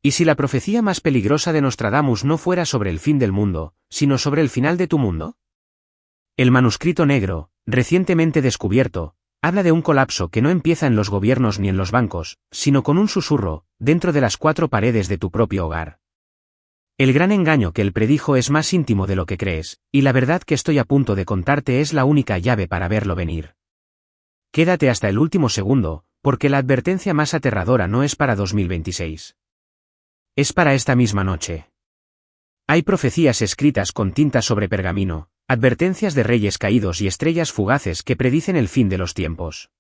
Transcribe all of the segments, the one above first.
¿Y si la profecía más peligrosa de Nostradamus no fuera sobre el fin del mundo, sino sobre el final de tu mundo? El manuscrito negro, recientemente descubierto, habla de un colapso que no empieza en los gobiernos ni en los bancos, sino con un susurro, dentro de las cuatro paredes de tu propio hogar. El gran engaño que él predijo es más íntimo de lo que crees, y la verdad que estoy a punto de contarte es la única llave para verlo venir. Quédate hasta el último segundo, porque la advertencia más aterradora no es para 2026. Es para esta misma noche. Hay profecías escritas con tinta sobre pergamino, advertencias de reyes caídos y estrellas fugaces que predicen el fin de los tiempos.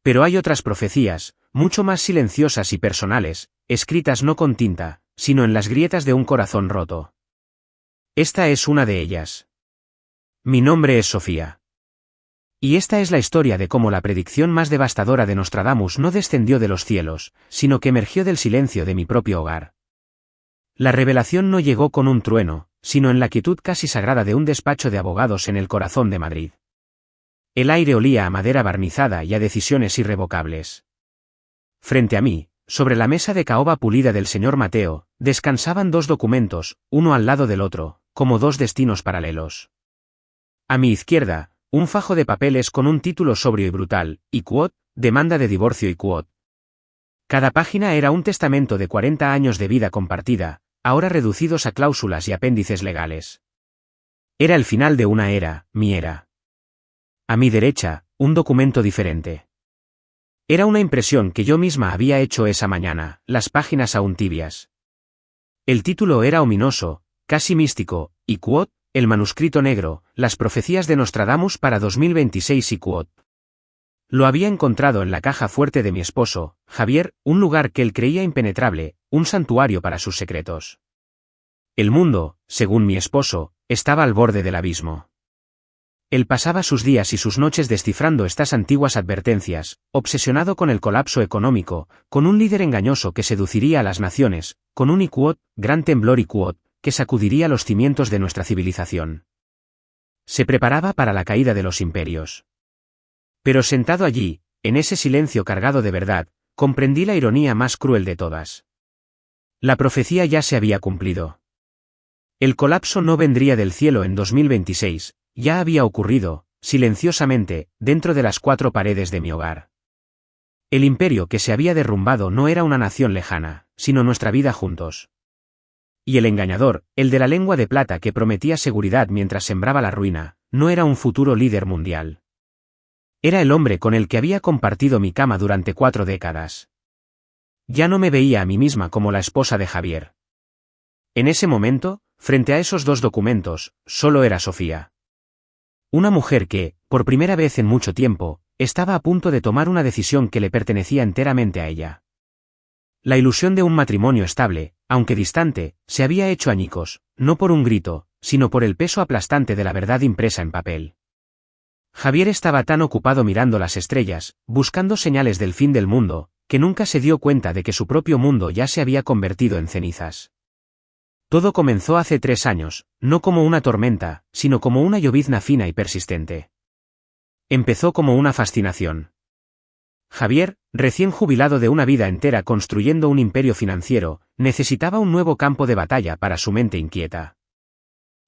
Pero hay otras profecías, mucho más silenciosas y personales, escritas no con tinta, sino en las grietas de un corazón roto. Esta es una de ellas. Mi nombre es Sofía. Y esta es la historia de cómo la predicción más devastadora de Nostradamus no descendió de los cielos, sino que emergió del silencio de mi propio hogar. La revelación no llegó con un trueno, sino en la quietud casi sagrada de un despacho de abogados en el corazón de Madrid. El aire olía a madera barnizada y a decisiones irrevocables. Frente a mí, sobre la mesa de caoba pulida del señor Mateo, descansaban dos documentos, uno al lado del otro, como dos destinos paralelos. A mi izquierda, un fajo de papeles con un título sobrio y brutal, y quod, demanda de divorcio y quod. Cada página era un testamento de 40 años de vida compartida, ahora reducidos a cláusulas y apéndices legales. Era el final de una era, mi era. A mi derecha, un documento diferente. Era una impresión que yo misma había hecho esa mañana, las páginas aún tibias. El título era ominoso, casi místico, y quod, el manuscrito negro, las profecías de Nostradamus para 2026 y quod. Lo había encontrado en la caja fuerte de mi esposo, Javier, un lugar que él creía impenetrable, un santuario para sus secretos. El mundo, según mi esposo, estaba al borde del abismo. Él pasaba sus días y sus noches descifrando estas antiguas advertencias, obsesionado con el colapso económico, con un líder engañoso que seduciría a las naciones, con un quod, gran temblor y quod, que sacudiría los cimientos de nuestra civilización. Se preparaba para la caída de los imperios. Pero sentado allí, en ese silencio cargado de verdad, comprendí la ironía más cruel de todas. La profecía ya se había cumplido. El colapso no vendría del cielo en 2026, ya había ocurrido, silenciosamente, dentro de las cuatro paredes de mi hogar. El imperio que se había derrumbado no era una nación lejana, sino nuestra vida juntos. Y el engañador, el de la lengua de plata que prometía seguridad mientras sembraba la ruina, no era un futuro líder mundial. Era el hombre con el que había compartido mi cama durante 4 décadas. Ya no me veía a mí misma como la esposa de Javier. En ese momento, frente a esos dos documentos, solo era Sofía. Una mujer que, por primera vez en mucho tiempo, estaba a punto de tomar una decisión que le pertenecía enteramente a ella. La ilusión de un matrimonio estable, aunque distante, se había hecho añicos, no por un grito, sino por el peso aplastante de la verdad impresa en papel. Javier estaba tan ocupado mirando las estrellas, buscando señales del fin del mundo, que nunca se dio cuenta de que su propio mundo ya se había convertido en cenizas. Todo comenzó hace 3 años, no como una tormenta, sino como una llovizna fina y persistente. Empezó como una fascinación. Javier, recién jubilado de una vida entera construyendo un imperio financiero, necesitaba un nuevo campo de batalla para su mente inquieta.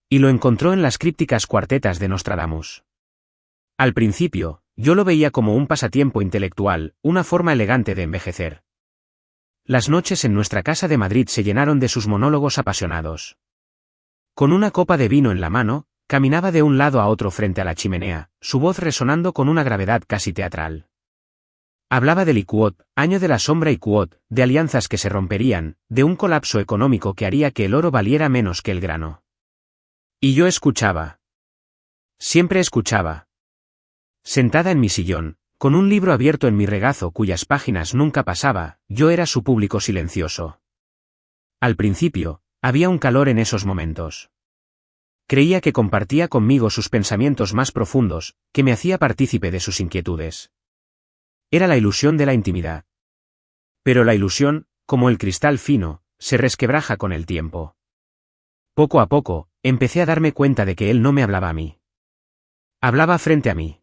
Y lo encontró en las crípticas cuartetas de Nostradamus. Al principio, yo lo veía como un pasatiempo intelectual, una forma elegante de envejecer. Las noches en nuestra casa de Madrid se llenaron de sus monólogos apasionados. Con una copa de vino en la mano, caminaba de un lado a otro frente a la chimenea, su voz resonando con una gravedad casi teatral. Hablaba del quod, año de la sombra y quod, de alianzas que se romperían, de un colapso económico que haría que el oro valiera menos que el grano. Y yo escuchaba. Siempre escuchaba. Sentada en mi sillón, con un libro abierto en mi regazo cuyas páginas nunca pasaba, yo era su público silencioso. Al principio, había un calor en esos momentos. Creía que compartía conmigo sus pensamientos más profundos, que me hacía partícipe de sus inquietudes. Era la ilusión de la intimidad. Pero la ilusión, como el cristal fino, se resquebraja con el tiempo. Poco a poco, empecé a darme cuenta de que él no me hablaba a mí. Hablaba frente a mí.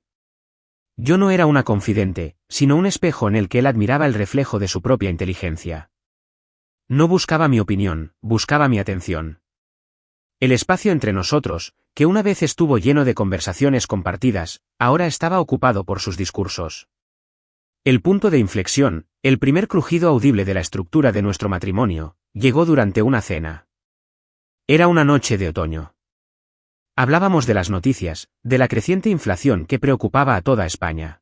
Yo no era una confidente, sino un espejo en el que él admiraba el reflejo de su propia inteligencia. No buscaba mi opinión, buscaba mi atención. El espacio entre nosotros, que una vez estuvo lleno de conversaciones compartidas, ahora estaba ocupado por sus discursos. El punto de inflexión, el primer crujido audible de la estructura de nuestro matrimonio, llegó durante una cena. Era una noche de otoño. Hablábamos de las noticias, de la creciente inflación que preocupaba a toda España.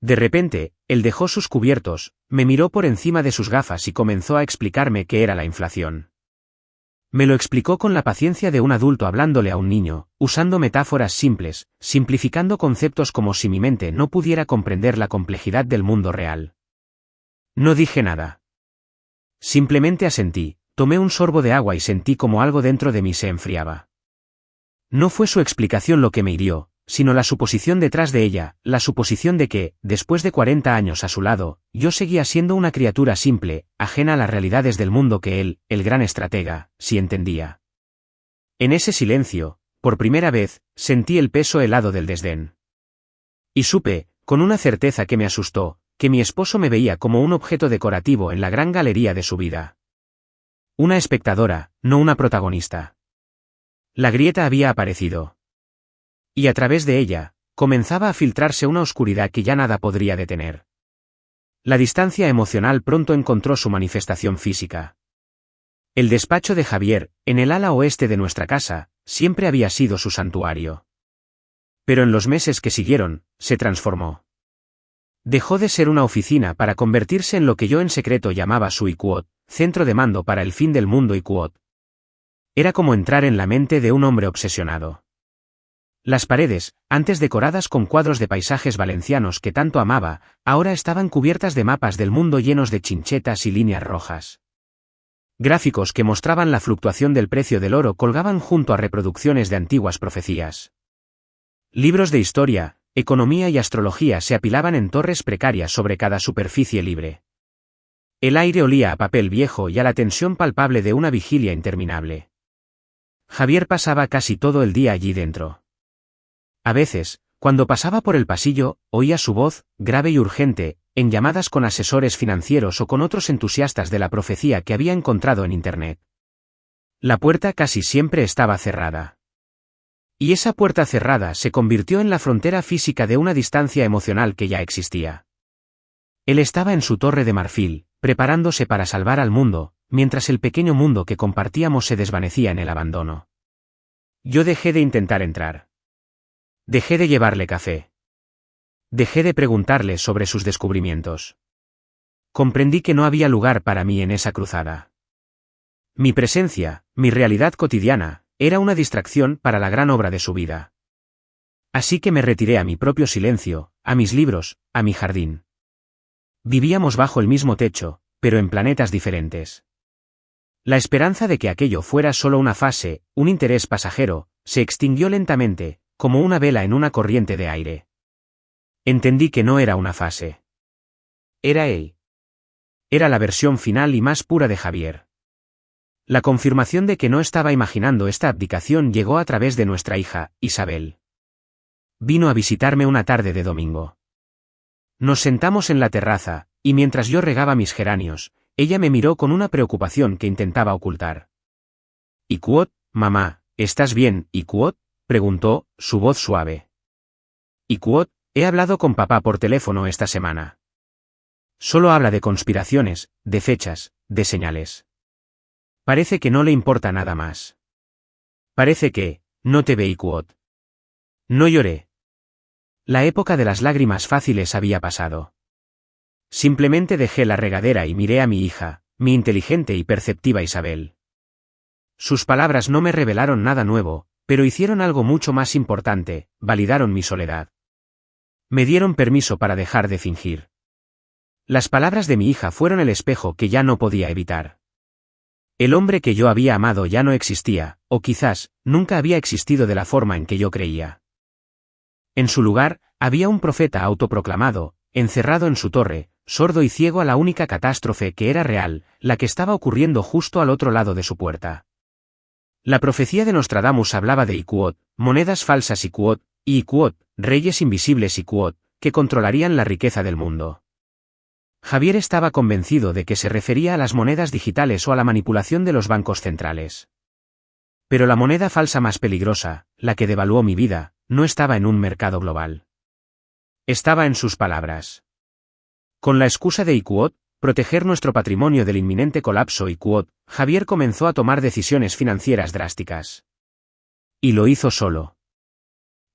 De repente, él dejó sus cubiertos, me miró por encima de sus gafas y comenzó a explicarme qué era la inflación. Me lo explicó con la paciencia de un adulto hablándole a un niño, usando metáforas simples, simplificando conceptos como si mi mente no pudiera comprender la complejidad del mundo real. No dije nada. Simplemente asentí, tomé un sorbo de agua y sentí como algo dentro de mí se enfriaba. No fue su explicación lo que me hirió, sino la suposición detrás de ella, la suposición de que, después de 40 años a su lado, yo seguía siendo una criatura simple, ajena a las realidades del mundo que él, el gran estratega, sí entendía. En ese silencio, por primera vez, sentí el peso helado del desdén. Y supe, con una certeza que me asustó, que mi esposo me veía como un objeto decorativo en la gran galería de su vida. Una espectadora, no una protagonista. La grieta había aparecido. Y a través de ella, comenzaba a filtrarse una oscuridad que ya nada podría detener. La distancia emocional pronto encontró su manifestación física. El despacho de Javier, en el ala oeste de nuestra casa, siempre había sido su santuario. Pero en los meses que siguieron, se transformó. Dejó de ser una oficina para convertirse en lo que yo en secreto llamaba su IQOT, centro de mando para el fin del mundo IQOT. Era como entrar en la mente de un hombre obsesionado. Las paredes, antes decoradas con cuadros de paisajes valencianos que tanto amaba, ahora estaban cubiertas de mapas del mundo llenos de chinchetas y líneas rojas. Gráficos que mostraban la fluctuación del precio del oro colgaban junto a reproducciones de antiguas profecías. Libros de historia, economía y astrología se apilaban en torres precarias sobre cada superficie libre. El aire olía a papel viejo y a la tensión palpable de una vigilia interminable. Javier pasaba casi todo el día allí dentro. A veces, cuando pasaba por el pasillo, oía su voz, grave y urgente, en llamadas con asesores financieros o con otros entusiastas de la profecía que había encontrado en Internet. La puerta casi siempre estaba cerrada. Y esa puerta cerrada se convirtió en la frontera física de una distancia emocional que ya existía. Él estaba en su torre de marfil, preparándose para salvar al mundo, mientras el pequeño mundo que compartíamos se desvanecía en el abandono. Yo dejé de intentar entrar. Dejé de llevarle café. Dejé de preguntarle sobre sus descubrimientos. Comprendí que no había lugar para mí en esa cruzada. Mi presencia, mi realidad cotidiana, era una distracción para la gran obra de su vida. Así que me retiré a mi propio silencio, a mis libros, a mi jardín. Vivíamos bajo el mismo techo, pero en planetas diferentes. La esperanza de que aquello fuera solo una fase, un interés pasajero, se extinguió lentamente, como una vela en una corriente de aire. Entendí que no era una fase. Era él. Era la versión final y más pura de Javier. La confirmación de que no estaba imaginando esta abdicación llegó a través de nuestra hija, Isabel. Vino a visitarme una tarde de domingo. Nos sentamos en la terraza, y mientras yo regaba mis geranios, ella me miró con una preocupación que intentaba ocultar. «¿Iquot, mamá, estás bien, Iquot?», preguntó, su voz suave. «Iquot, he hablado con papá por teléfono esta semana. Solo habla de conspiraciones, de fechas, de señales. Parece que no le importa nada más. Parece que, no te ve Iquot». No lloré. La época de las lágrimas fáciles había pasado. Simplemente dejé la regadera y miré a mi hija, mi inteligente y perceptiva Isabel. Sus palabras no me revelaron nada nuevo, pero hicieron algo mucho más importante, validaron mi soledad. Me dieron permiso para dejar de fingir. Las palabras de mi hija fueron el espejo que ya no podía evitar. El hombre que yo había amado ya no existía, o quizás, nunca había existido de la forma en que yo creía. En su lugar, había un profeta autoproclamado, encerrado en su torre, sordo y ciego a la única catástrofe que era real, la que estaba ocurriendo justo al otro lado de su puerta. La profecía de Nostradamus hablaba de Iquot, monedas falsas Iquot, y Iquot, reyes invisibles Iquot, que controlarían la riqueza del mundo. Javier estaba convencido de que se refería a las monedas digitales o a la manipulación de los bancos centrales. Pero la moneda falsa más peligrosa, la que devaluó mi vida, no estaba en un mercado global. Estaba en sus palabras. Con la excusa de IQOD, proteger nuestro patrimonio del inminente colapso IQOD, Javier comenzó a tomar decisiones financieras drásticas. Y lo hizo solo.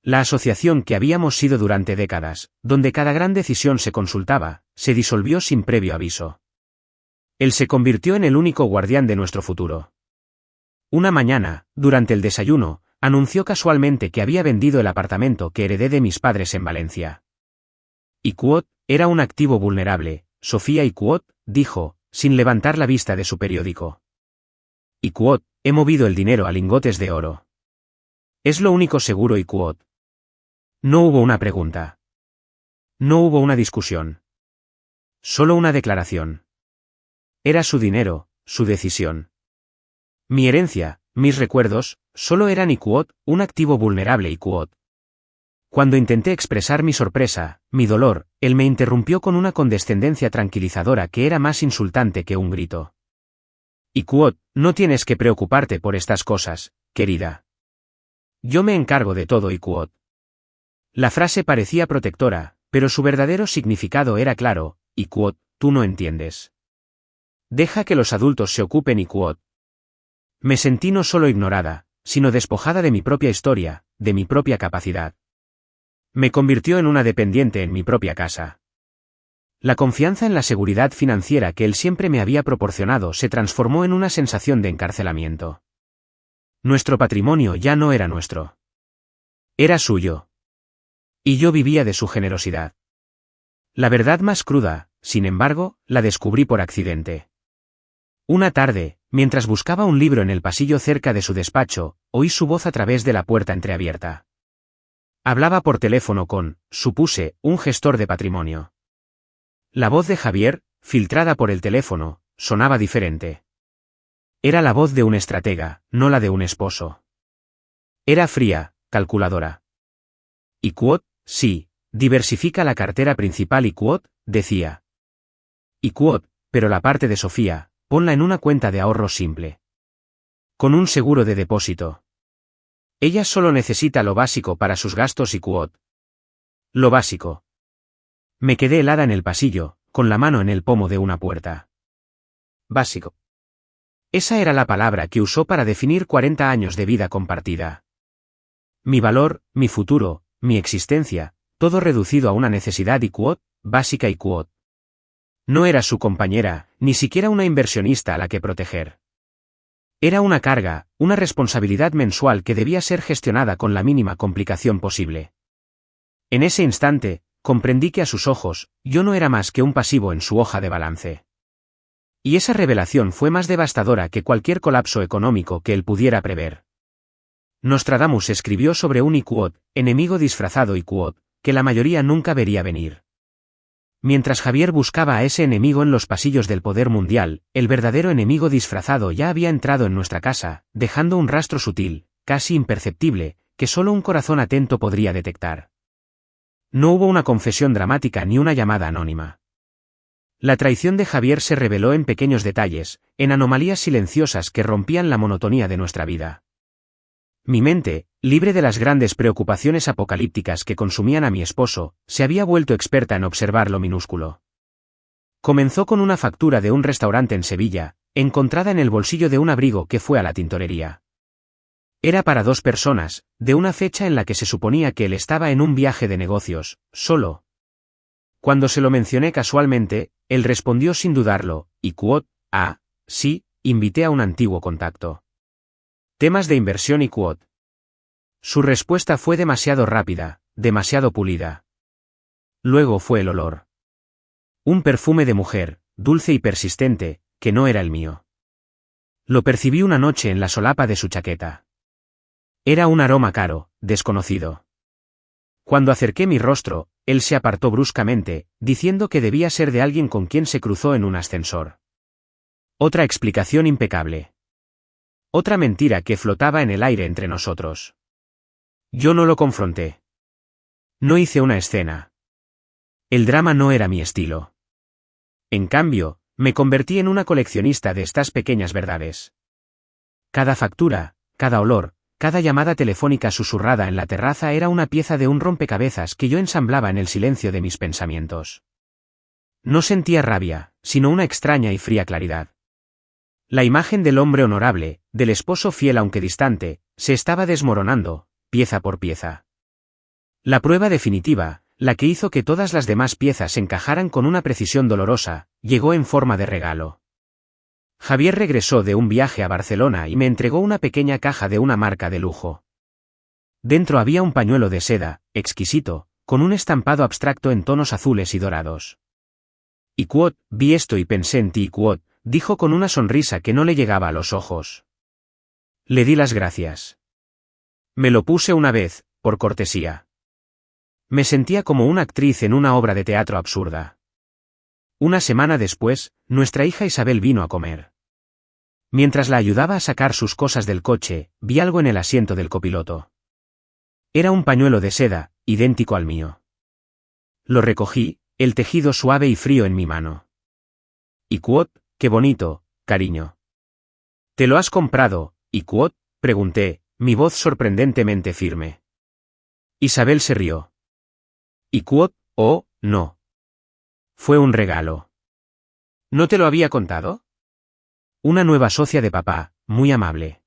La asociación que habíamos sido durante décadas, donde cada gran decisión se consultaba, se disolvió sin previo aviso. Él se convirtió en el único guardián de nuestro futuro. Una mañana, durante el desayuno, anunció casualmente que había vendido el apartamento que heredé de mis padres en Valencia. IQOD era un activo vulnerable, Sofía IQOD, dijo, sin levantar la vista de su periódico. IQOD, he movido el dinero a lingotes de oro. Es lo único seguro IQOD. No hubo una pregunta. No hubo una discusión. Solo una declaración. Era su dinero, su decisión. Mi herencia, mis recuerdos, solo eran IQOD, un activo vulnerable IQOD. Cuando intenté expresar mi sorpresa, mi dolor, él me interrumpió con una condescendencia tranquilizadora que era más insultante que un grito. IQOD, no tienes que preocuparte por estas cosas, querida. Yo me encargo de todo IQOD. La frase parecía protectora, pero su verdadero significado era claro, IQOD, tú no entiendes. Deja que los adultos se ocupen IQOD. Me sentí no solo ignorada, sino despojada de mi propia historia, de mi propia capacidad. Me convirtió en una dependiente en mi propia casa. La confianza en la seguridad financiera que él siempre me había proporcionado se transformó en una sensación de encarcelamiento. Nuestro patrimonio ya no era nuestro. Era suyo. Y yo vivía de su generosidad. La verdad más cruda, sin embargo, la descubrí por accidente. Una tarde, mientras buscaba un libro en el pasillo cerca de su despacho, oí su voz a través de la puerta entreabierta. Hablaba por teléfono con, supuse, un gestor de patrimonio. La voz de Javier, filtrada por el teléfono, sonaba diferente. Era la voz de un estratega, no la de un esposo. Era fría, calculadora. IQOD, sí, diversifica la cartera principal IQOD, decía. IQOD, pero la parte de Sofía, ponla en una cuenta de ahorros simple. Con un seguro de depósito. Ella solo necesita lo básico para sus gastos IQOD. Lo básico. Me quedé helada en el pasillo, con la mano en el pomo de una puerta. Básico. Esa era la palabra que usó para definir 40 años de vida compartida. Mi valor, mi futuro, mi existencia, todo reducido a una necesidad IQOD, básica IQOD. No era su compañera, ni siquiera una inversionista a la que proteger. Era una carga, una responsabilidad mensual que debía ser gestionada con la mínima complicación posible. En ese instante, comprendí que a sus ojos, yo no era más que un pasivo en su hoja de balance. Y esa revelación fue más devastadora que cualquier colapso económico que él pudiera prever. Nostradamus escribió sobre un IQOD, enemigo disfrazado IQOD, que la mayoría nunca vería venir. Mientras Javier buscaba a ese enemigo en los pasillos del poder mundial, el verdadero enemigo disfrazado ya había entrado en nuestra casa, dejando un rastro sutil, casi imperceptible, que solo un corazón atento podría detectar. No hubo una confesión dramática ni una llamada anónima. La traición de Javier se reveló en pequeños detalles, en anomalías silenciosas que rompían la monotonía de nuestra vida. Mi mente, libre de las grandes preocupaciones apocalípticas que consumían a mi esposo, se había vuelto experta en observar lo minúsculo. Comenzó con una factura de un restaurante en Sevilla, encontrada en el bolsillo de un abrigo que fue a la tintorería. Era para 2 personas, de una fecha en la que se suponía que él estaba en un viaje de negocios, solo. Cuando se lo mencioné casualmente, él respondió sin dudarlo, IQOD, sí, invité a un antiguo contacto. Temas de inversión IQOD. Su respuesta fue demasiado rápida, demasiado pulida. Luego fue el olor. Un perfume de mujer, dulce y persistente, que no era el mío. Lo percibí una noche en la solapa de su chaqueta. Era un aroma caro, desconocido. Cuando acerqué mi rostro, él se apartó bruscamente, diciendo que debía ser de alguien con quien se cruzó en un ascensor. Otra explicación impecable. Otra mentira que flotaba en el aire entre nosotros. Yo no lo confronté. No hice una escena. El drama no era mi estilo. En cambio, me convertí en una coleccionista de estas pequeñas verdades. Cada factura, cada olor, cada llamada telefónica susurrada en la terraza era una pieza de un rompecabezas que yo ensamblaba en el silencio de mis pensamientos. No sentía rabia, sino una extraña y fría claridad. La imagen del hombre honorable, del esposo fiel aunque distante, se estaba desmoronando, pieza por pieza. La prueba definitiva, la que hizo que todas las demás piezas encajaran con una precisión dolorosa, llegó en forma de regalo. Javier regresó de un viaje a Barcelona y me entregó una pequeña caja de una marca de lujo. Dentro había un pañuelo de seda, exquisito, con un estampado abstracto en tonos azules y dorados. Iquot, vi esto y pensé en ti, Iquot, dijo con una sonrisa que no le llegaba a los ojos. Le di las gracias. Me lo puse una vez, por cortesía. Me sentía como una actriz en una obra de teatro absurda. Una semana después, nuestra hija Isabel vino a comer. Mientras la ayudaba a sacar sus cosas del coche, vi algo en el asiento del copiloto. Era un pañuelo de seda, idéntico al mío. Lo recogí, el tejido suave y frío en mi mano. Iquot, qué bonito, cariño. ¿Te lo has comprado, Iquot?, pregunté, mi voz sorprendentemente firme. Isabel se rió. Iquot, oh, no. Fue un regalo. ¿No te lo había contado? Una nueva socia de papá, muy amable.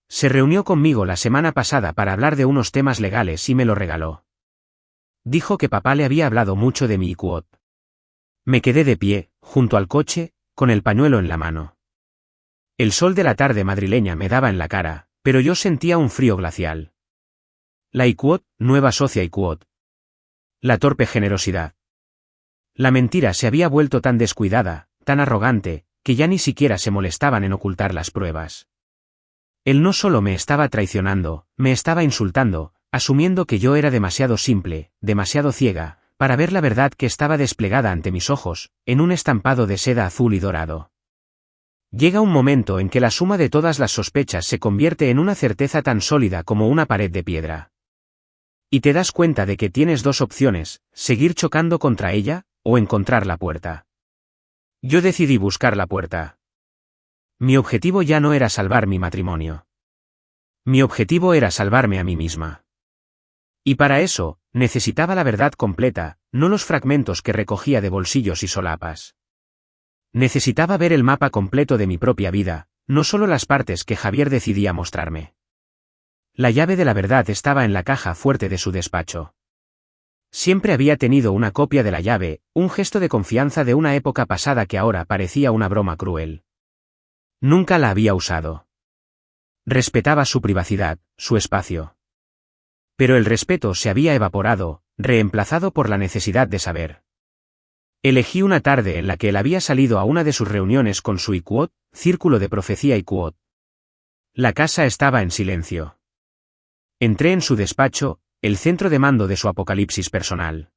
Se reunió conmigo la semana pasada para hablar de unos temas legales y me lo regaló. Dijo que papá le había hablado mucho de mi Iquot. Me quedé de pie, junto al coche, con el pañuelo en la mano. El sol de la tarde madrileña me daba en la cara, pero yo sentía un frío glacial. La Iquot, nueva socia Iquot. La torpe generosidad. La mentira se había vuelto tan descuidada, tan arrogante, que ya ni siquiera se molestaban en ocultar las pruebas. Él no solo me estaba traicionando, me estaba insultando, asumiendo que yo era demasiado simple, demasiado ciega, para ver la verdad que estaba desplegada ante mis ojos, en un estampado de seda azul y dorado. Llega un momento en que la suma de todas las sospechas se convierte en una certeza tan sólida como una pared de piedra. Y te das cuenta de que tienes dos opciones, seguir chocando contra ella, o encontrar la puerta. Yo decidí buscar la puerta. Mi objetivo ya no era salvar mi matrimonio. Mi objetivo era salvarme a mí misma. Y para eso, necesitaba la verdad completa, no los fragmentos que recogía de bolsillos y solapas. Necesitaba ver el mapa completo de mi propia vida, no solo las partes que Javier decidía mostrarme. La llave de la verdad estaba en la caja fuerte de su despacho. Siempre había tenido una copia de la llave, un gesto de confianza de una época pasada que ahora parecía una broma cruel. Nunca la había usado. Respetaba su privacidad, su espacio. Pero el respeto se había evaporado, reemplazado por la necesidad de saber. Elegí una tarde en la que él había salido a una de sus reuniones con su Iquot, círculo de profecía Iquot. La casa estaba en silencio. Entré en su despacho, el centro de mando de su apocalipsis personal.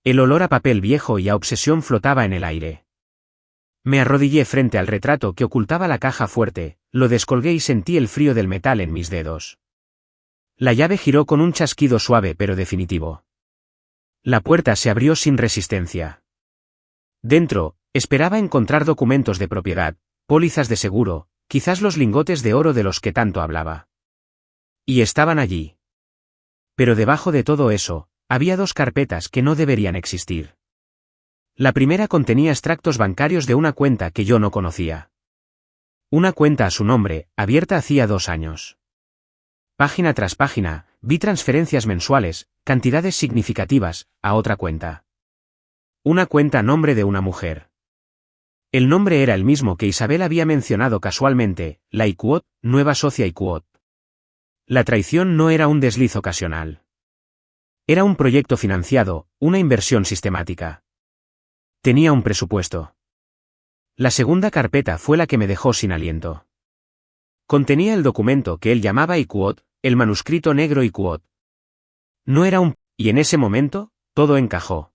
El olor a papel viejo y a obsesión flotaba en el aire. Me arrodillé frente al retrato que ocultaba la caja fuerte, lo descolgué y sentí el frío del metal en mis dedos. La llave giró con un chasquido suave pero definitivo. La puerta se abrió sin resistencia. Dentro, esperaba encontrar documentos de propiedad, pólizas de seguro, quizás los lingotes de oro de los que tanto hablaba. Y estaban allí. Pero debajo de todo eso, había dos carpetas que no deberían existir. La primera contenía extractos bancarios de una cuenta que yo no conocía. Una cuenta a su nombre, abierta hacía 2 años. Página tras página, vi transferencias mensuales, cantidades significativas, a otra cuenta. Una cuenta a nombre de una mujer. El nombre era el mismo que Isabel había mencionado casualmente, la Iquot, nueva socia Iquot. La traición no era un desliz ocasional. Era un proyecto financiado, una inversión sistemática. Tenía un presupuesto. La segunda carpeta fue la que me dejó sin aliento. Contenía el documento que él llamaba Iquot, el manuscrito negro Iquot. No era y en ese momento, todo encajó.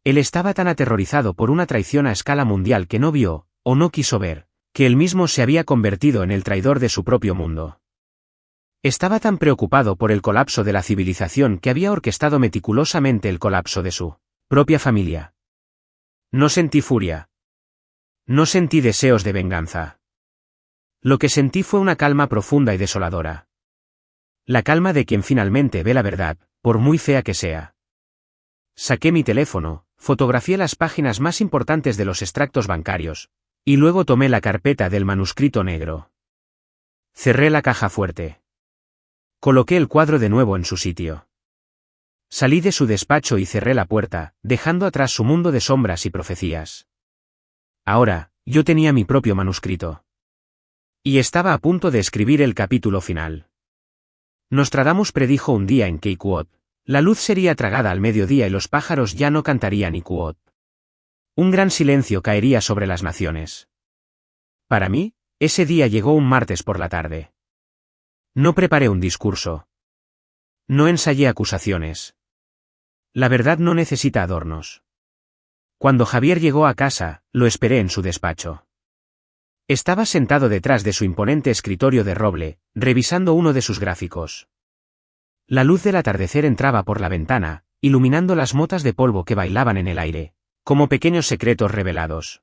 Él estaba tan aterrorizado por una traición a escala mundial que no vio, o no quiso ver, que él mismo se había convertido en el traidor de su propio mundo. Estaba tan preocupado por el colapso de la civilización que había orquestado meticulosamente el colapso de su propia familia. No sentí furia. No sentí deseos de venganza. Lo que sentí fue una calma profunda y desoladora. La calma de quien finalmente ve la verdad, por muy fea que sea. Saqué mi teléfono, fotografié las páginas más importantes de los extractos bancarios, y luego tomé la carpeta del manuscrito negro. Cerré la caja fuerte. Coloqué el cuadro de nuevo en su sitio. Salí de su despacho y cerré la puerta, dejando atrás su mundo de sombras y profecías. Ahora, yo tenía mi propio manuscrito. Y estaba a punto de escribir el capítulo final. Nostradamus predijo un día en que Iquot, la luz sería tragada al mediodía y los pájaros ya no cantarían Iquot. Un gran silencio caería sobre las naciones. Para mí, ese día llegó un martes por la tarde. No preparé un discurso. No ensayé acusaciones. La verdad no necesita adornos. Cuando Javier llegó a casa, lo esperé en su despacho. Estaba sentado detrás de su imponente escritorio de roble, revisando uno de sus gráficos. La luz del atardecer entraba por la ventana, iluminando las motas de polvo que bailaban en el aire, como pequeños secretos revelados.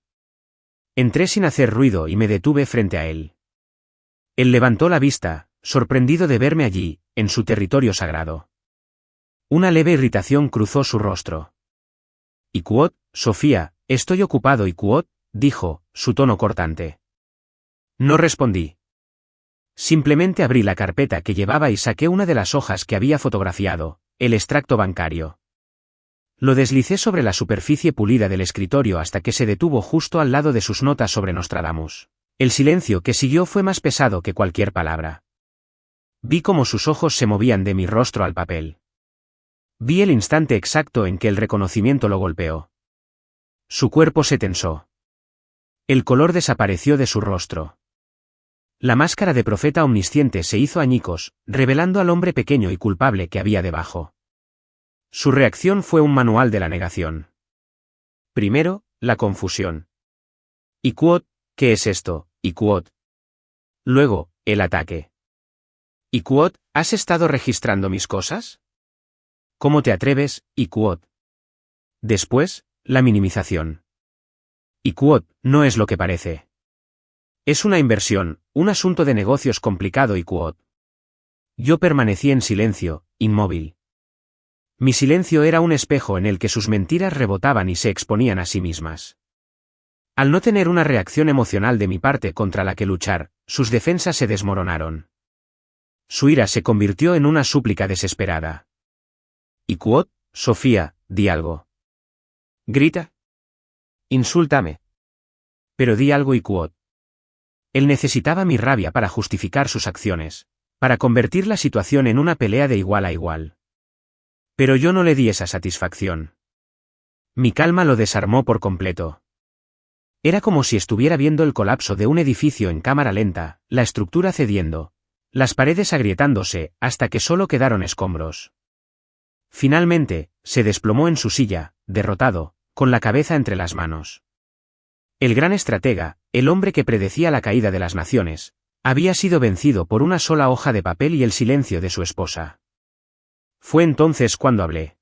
Entré sin hacer ruido y me detuve frente a él. Él levantó la vista, sorprendido de verme allí, en su territorio sagrado. Una leve irritación cruzó su rostro. Iquot, Sofía, estoy ocupado. Iquot, dijo, su tono cortante. No respondí. Simplemente abrí la carpeta que llevaba y saqué una de las hojas que había fotografiado, el extracto bancario. Lo deslicé sobre la superficie pulida del escritorio hasta que se detuvo justo al lado de sus notas sobre Nostradamus. El silencio que siguió fue más pesado que cualquier palabra. Vi cómo sus ojos se movían de mi rostro al papel. Vi el instante exacto en que el reconocimiento lo golpeó. Su cuerpo se tensó. El color desapareció de su rostro. La máscara de profeta omnisciente se hizo añicos, revelando al hombre pequeño y culpable que había debajo. Su reacción fue un manual de la negación. Primero, la confusión. Iquot, ¿qué es esto, Iquot? Luego, el ataque. Iquot, ¿has estado registrando mis cosas? ¿Cómo te atreves, Iquot? Después, la minimización. Iquot, no es lo que parece. Es una inversión, un asunto de negocios complicado. Iquot. Yo permanecí en silencio, inmóvil. Mi silencio era un espejo en el que sus mentiras rebotaban y se exponían a sí mismas. Al no tener una reacción emocional de mi parte contra la que luchar, sus defensas se desmoronaron. Su ira se convirtió en una súplica desesperada. Iquot, Sofía, di algo. Grita. Insúltame. Pero di algo, Iquot. Él necesitaba mi rabia para justificar sus acciones, para convertir la situación en una pelea de igual a igual. Pero yo no le di esa satisfacción. Mi calma lo desarmó por completo. Era como si estuviera viendo el colapso de un edificio en cámara lenta, la estructura cediendo, las paredes agrietándose, hasta que solo quedaron escombros. Finalmente, se desplomó en su silla, derrotado, con la cabeza entre las manos. El gran estratega, el hombre que predecía la caída de las naciones, había sido vencido por una sola hoja de papel y el silencio de su esposa. Fue entonces cuando hablé.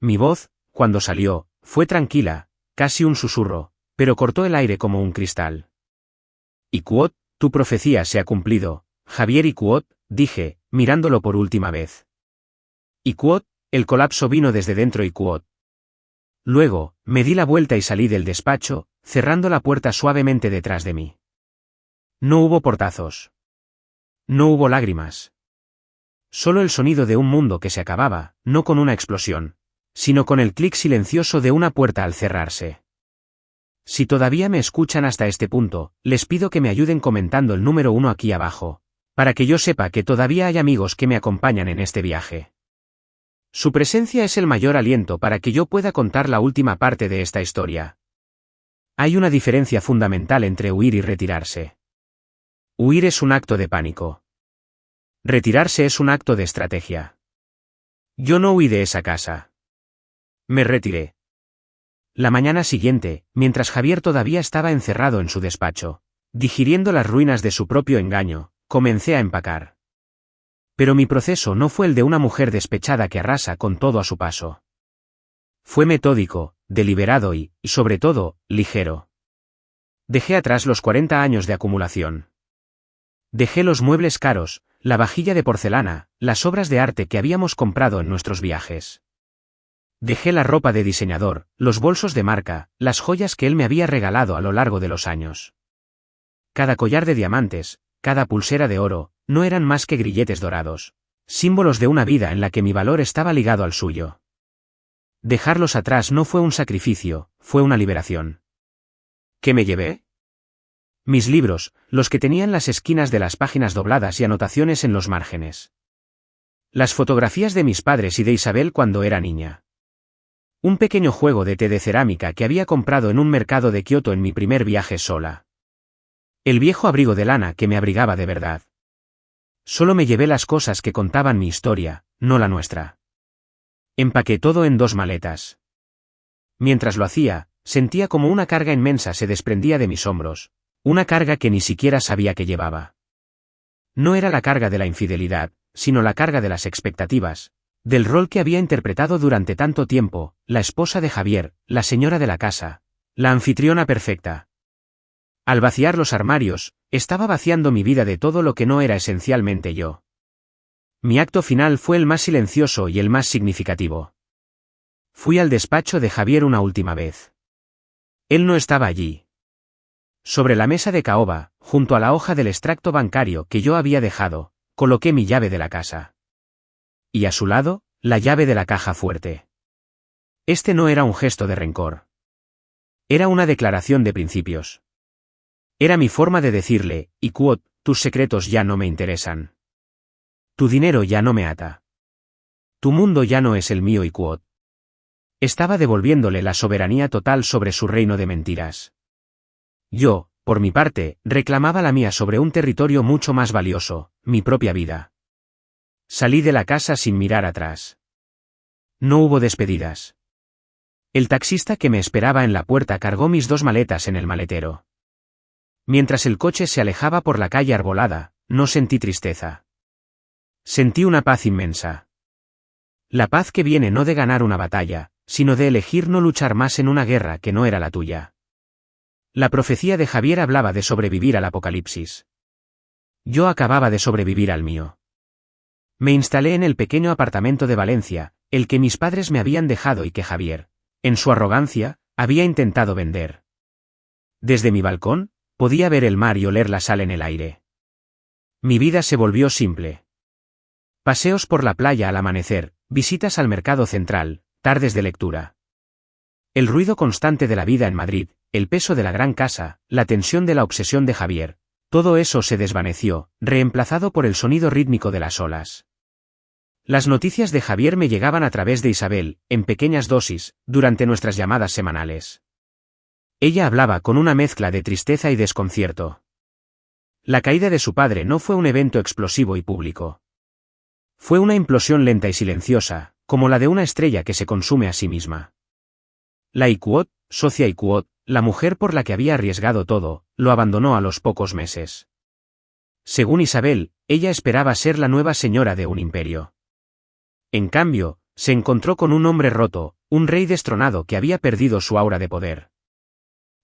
Mi voz, cuando salió, fue tranquila, casi un susurro, pero cortó el aire como un cristal. Iquot, tu profecía se ha cumplido, Javier. Iquot, dije, mirándolo por última vez. Iquot, el colapso vino desde dentro. Iquot. Luego, me di la vuelta y salí del despacho, cerrando la puerta suavemente detrás de mí. No hubo portazos. No hubo lágrimas. Solo el sonido de un mundo que se acababa, no con una explosión, sino con el clic silencioso de una puerta al cerrarse. Si todavía me escuchan hasta este punto, les pido que me ayuden comentando el número 1 aquí abajo, para que yo sepa que todavía hay amigos que me acompañan en este viaje. Su presencia es el mayor aliento para que yo pueda contar la última parte de esta historia. Hay una diferencia fundamental entre huir y retirarse. Huir es un acto de pánico. Retirarse es un acto de estrategia. Yo no huí de esa casa. Me retiré. La mañana siguiente, mientras Javier todavía estaba encerrado en su despacho, digiriendo las ruinas de su propio engaño, comencé a empacar. Pero mi proceso no fue el de una mujer despechada que arrasa con todo a su paso. Fue metódico, deliberado y, sobre todo, ligero. Dejé atrás los 40 años de acumulación. Dejé los muebles caros, la vajilla de porcelana, las obras de arte que habíamos comprado en nuestros viajes. Dejé la ropa de diseñador, los bolsos de marca, las joyas que él me había regalado a lo largo de los años. Cada collar de diamantes, cada pulsera de oro, no eran más que grilletes dorados, símbolos de una vida en la que mi valor estaba ligado al suyo. Dejarlos atrás no fue un sacrificio, fue una liberación. ¿Qué me llevé? Mis libros, los que tenían las esquinas de las páginas dobladas y anotaciones en los márgenes. Las fotografías de mis padres y de Isabel cuando era niña. Un pequeño juego de té de cerámica que había comprado en un mercado de Kioto en mi primer viaje sola. El viejo abrigo de lana que me abrigaba de verdad. Solo me llevé las cosas que contaban mi historia, no la nuestra. Empaqué todo en 2 maletas. Mientras lo hacía, sentía como una carga inmensa se desprendía de mis hombros, una carga que ni siquiera sabía que llevaba. No era la carga de la infidelidad, sino la carga de las expectativas, del rol que había interpretado durante tanto tiempo, la esposa de Javier, la señora de la casa, la anfitriona perfecta. Al vaciar los armarios, estaba vaciando mi vida de todo lo que no era esencialmente yo. Mi acto final fue el más silencioso y el más significativo. Fui al despacho de Javier una última vez. Él no estaba allí. Sobre la mesa de caoba, junto a la hoja del extracto bancario que yo había dejado, coloqué mi llave de la casa. Y a su lado, la llave de la caja fuerte. Este no era un gesto de rencor. Era una declaración de principios. Era mi forma de decirle, Iquot, tus secretos ya no me interesan. Tu dinero ya no me ata. Tu mundo ya no es el mío, Iquot. Estaba devolviéndole la soberanía total sobre su reino de mentiras. Yo, por mi parte, reclamaba la mía sobre un territorio mucho más valioso, mi propia vida. Salí de la casa sin mirar atrás. No hubo despedidas. El taxista que me esperaba en la puerta cargó mis 2 maletas en el maletero. Mientras el coche se alejaba por la calle arbolada, no sentí tristeza. Sentí una paz inmensa. La paz que viene no de ganar una batalla, sino de elegir no luchar más en una guerra que no era la tuya. La profecía de Javier hablaba de sobrevivir al apocalipsis. Yo acababa de sobrevivir al mío. Me instalé en el pequeño apartamento de Valencia, el que mis padres me habían dejado y que Javier, en su arrogancia, había intentado vender. Desde mi balcón, podía ver el mar y oler la sal en el aire. Mi vida se volvió simple. Paseos por la playa al amanecer, visitas al mercado central, tardes de lectura. El ruido constante de la vida en Madrid, el peso de la gran casa, la tensión de la obsesión de Javier, todo eso se desvaneció, reemplazado por el sonido rítmico de las olas. Las noticias de Javier me llegaban a través de Isabel, en pequeñas dosis, durante nuestras llamadas semanales. Ella hablaba con una mezcla de tristeza y desconcierto. La caída de su padre no fue un evento explosivo y público. Fue una implosión lenta y silenciosa, como la de una estrella que se consume a sí misma. La Iquot, socia Iquot, la mujer por la que había arriesgado todo, lo abandonó a los pocos meses. Según Isabel, ella esperaba ser la nueva señora de un imperio. En cambio, se encontró con un hombre roto, un rey destronado que había perdido su aura de poder.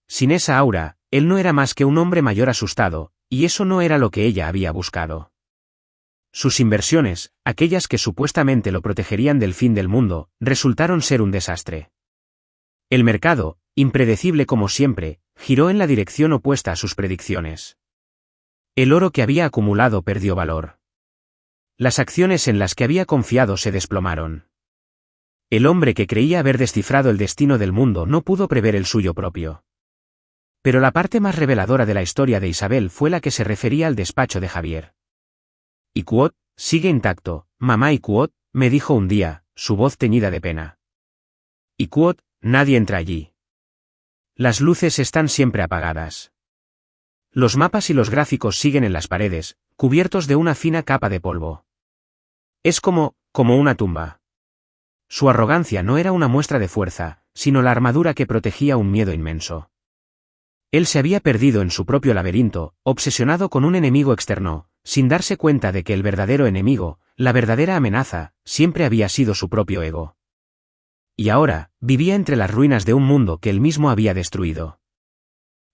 Sin esa aura, él no era más que un hombre mayor asustado, y eso no era lo que ella había buscado. Sus inversiones, aquellas que supuestamente lo protegerían del fin del mundo, resultaron ser un desastre. El mercado, impredecible como siempre, giró en la dirección opuesta a sus predicciones. El oro que había acumulado perdió valor. Las acciones en las que había confiado se desplomaron. El hombre que creía haber descifrado el destino del mundo no pudo prever el suyo propio. Pero la parte más reveladora de la historia de Isabel fue la que se refería al despacho de Javier. Iquot, sigue intacto, mamá Iquot, me dijo un día, su voz teñida de pena. Iquot, nadie entra allí. Las luces están siempre apagadas. Los mapas y los gráficos siguen en las paredes, cubiertos de una fina capa de polvo. Es como una tumba. Su arrogancia no era una muestra de fuerza, sino la armadura que protegía un miedo inmenso. Él se había perdido en su propio laberinto, obsesionado con un enemigo externo, sin darse cuenta de que el verdadero enemigo, la verdadera amenaza, siempre había sido su propio ego. Y ahora, vivía entre las ruinas de un mundo que él mismo había destruido.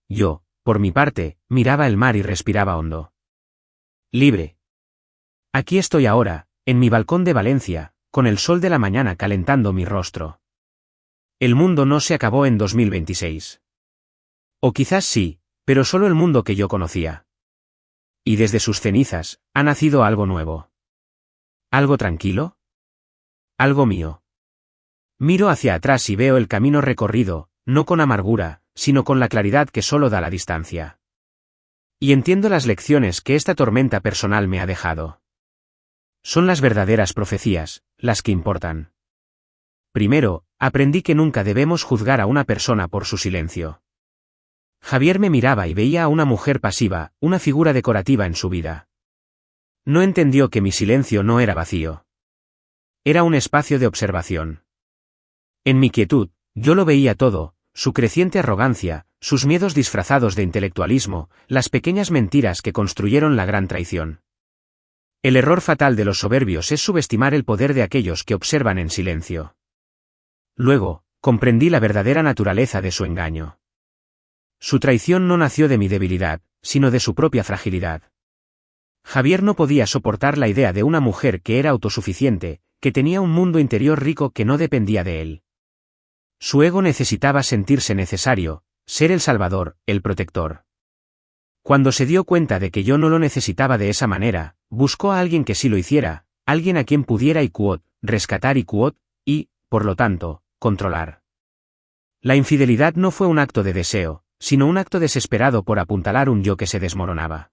Yo, por mi parte, miraba el mar y respiraba hondo. Libre. Aquí estoy ahora, en mi balcón de Valencia, con el sol de la mañana calentando mi rostro. El mundo no se acabó en 2026. O quizás sí, pero solo el mundo que yo conocía. Y desde sus cenizas, ha nacido algo nuevo. ¿Algo tranquilo? Algo mío. Miro hacia atrás y veo el camino recorrido, no con amargura, sino con la claridad que solo da la distancia. Y entiendo las lecciones que esta tormenta personal me ha dejado. Son las verdaderas profecías, las que importan. Primero, aprendí que nunca debemos juzgar a una persona por su silencio. Javier me miraba y veía a una mujer pasiva, una figura decorativa en su vida. No entendió que mi silencio no era vacío. Era un espacio de observación. En mi quietud, yo lo veía todo, su creciente arrogancia, sus miedos disfrazados de intelectualismo, las pequeñas mentiras que construyeron la gran traición. El error fatal de los soberbios es subestimar el poder de aquellos que observan en silencio. Luego, comprendí la verdadera naturaleza de su engaño. Su traición no nació de mi debilidad, sino de su propia fragilidad. Javier no podía soportar la idea de una mujer que era autosuficiente, que tenía un mundo interior rico que no dependía de él. Su ego necesitaba sentirse necesario, ser el salvador, el protector. Cuando se dio cuenta de que yo no lo necesitaba de esa manera, buscó a alguien que sí lo hiciera, alguien a quien pudiera rescatar y, por lo tanto, controlar. La infidelidad no fue un acto de deseo, sino un acto desesperado por apuntalar un yo que se desmoronaba.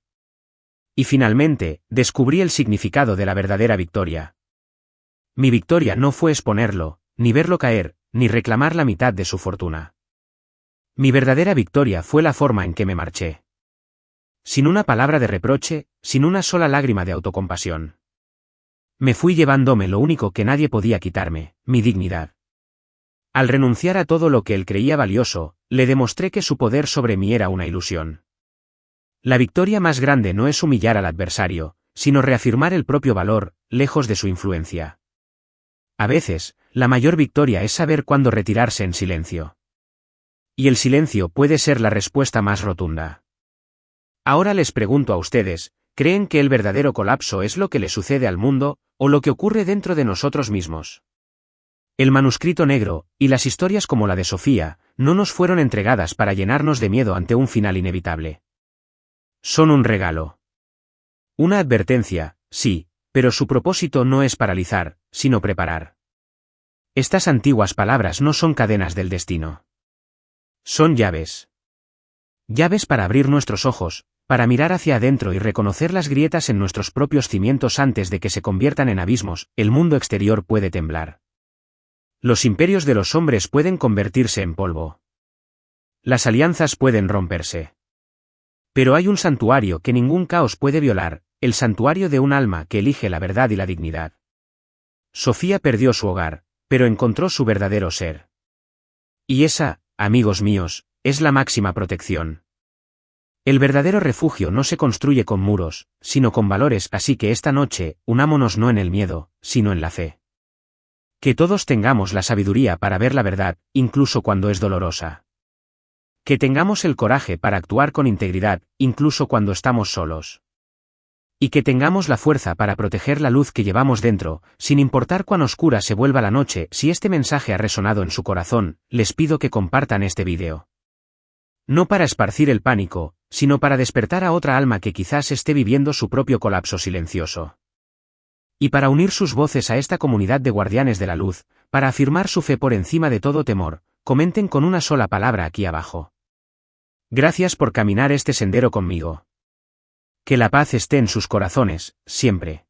Y finalmente, descubrí el significado de la verdadera victoria. Mi victoria no fue exponerlo, ni verlo caer, ni reclamar la mitad de su fortuna. Mi verdadera victoria fue la forma en que me marché. Sin una palabra de reproche, sin una sola lágrima de autocompasión. Me fui llevándome lo único que nadie podía quitarme, mi dignidad. Al renunciar a todo lo que él creía valioso, le demostré que su poder sobre mí era una ilusión. La victoria más grande no es humillar al adversario, sino reafirmar el propio valor, lejos de su influencia. A veces, la mayor victoria es saber cuándo retirarse en silencio. Y el silencio puede ser la respuesta más rotunda. Ahora les pregunto a ustedes, ¿creen que el verdadero colapso es lo que le sucede al mundo, o lo que ocurre dentro de nosotros mismos? El manuscrito negro, y las historias como la de Sofía, no nos fueron entregadas para llenarnos de miedo ante un final inevitable. Son un regalo. Una advertencia, sí, pero su propósito no es paralizar, sino preparar. Estas antiguas palabras no son cadenas del destino. Son llaves. Llaves para abrir nuestros ojos, para mirar hacia adentro y reconocer las grietas en nuestros propios cimientos antes de que se conviertan en abismos. El mundo exterior puede temblar. Los imperios de los hombres pueden convertirse en polvo. Las alianzas pueden romperse. Pero hay un santuario que ningún caos puede violar, el santuario de un alma que elige la verdad y la dignidad. Sofía perdió su hogar, pero encontró su verdadero ser. Y esa, amigos míos, es la máxima protección. El verdadero refugio no se construye con muros, sino con valores, así que esta noche, unámonos no en el miedo, sino en la fe. Que todos tengamos la sabiduría para ver la verdad, incluso cuando es dolorosa. Que tengamos el coraje para actuar con integridad, incluso cuando estamos solos. Y que tengamos la fuerza para proteger la luz que llevamos dentro, sin importar cuán oscura se vuelva la noche. Si este mensaje ha resonado en su corazón, les pido que compartan este vídeo. No para esparcir el pánico, sino para despertar a otra alma que quizás esté viviendo su propio colapso silencioso. Y para unir sus voces a esta comunidad de guardianes de la luz, para afirmar su fe por encima de todo temor, comenten con una sola palabra aquí abajo. Gracias por caminar este sendero conmigo. Que la paz esté en sus corazones, siempre.